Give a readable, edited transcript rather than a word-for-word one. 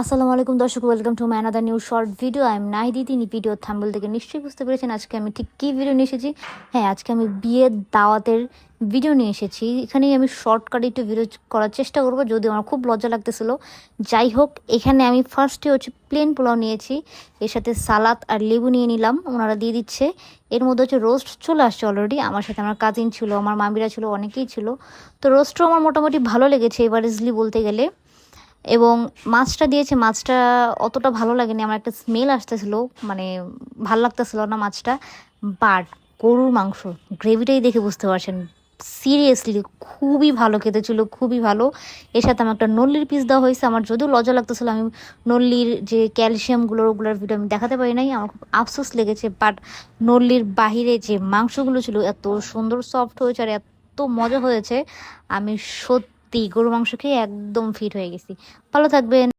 আসসালামু আলাইকুম দর্শক, welcome to my another new short video. I am নাহিদি। তিনি ভিডিও থাম্বনেল থেকে নিশ্চয়ই বুঝতে পেরেছেন আজকে আমি ঠিক কী ভিডিও নিয়ে এসেছি। হ্যাঁ, আজকে আমি বিয়ের দাওয়াতের ভিডিও নিয়ে এসেছি। এখানেই আমি শর্টকাটে একটু ভিডিও করার চেষ্টা করবো, যদিও আমার খুব লজ্জা লাগতেছিল। যাই হোক, এখানে আমি ফার্স্টে প্লেন পোলাও নিয়েছি, এর সাথে সালাদ আর লেবু নিয়ে নিলাম, ওনারা দিয়ে দিচ্ছে। এর মধ্যে রোস্ট চলে আসছে অলরেডি। আমার সাথে আমার কাজিন ছিল, আমার মামিরা ছিল, অনেকেই ছিল। তো রোস্টও আমার মোটামুটি ভালো লেগেছে এভারেজলি বলতে গেলে। এবং মাছটা দিয়েছে, মাছটা অতটা ভালো লাগেনি, আমার একটা স্মেল আসতেছিল, মানে ভাল লাগতেছিল না মাছটা। বাট গরুর মাংস গ্রেভিটাই দেখে বুঝতে পারছেন, সিরিয়াসলি খুবই ভালো খেতে ছিল, খুবই ভালো। এর সাথে আমার একটা নল্লির পিস দেওয়া হয়েছে। আমার যদিও লজ্জা লাগতেছিল, আমি নল্লির যে ওগুলোর ভিডিও আমি দেখাতে পারি নাই, আমার খুব আফসোস লেগেছে। বাট নল্লির বাহিরে যে মাংসগুলো ছিল এত সুন্দর সফট হয়েছে আর এত মজা হয়েছে, আমি সত্যি গরু মাংস খেয়ে একদম ফিট হয়ে গেছি। ভালো থাকবেন।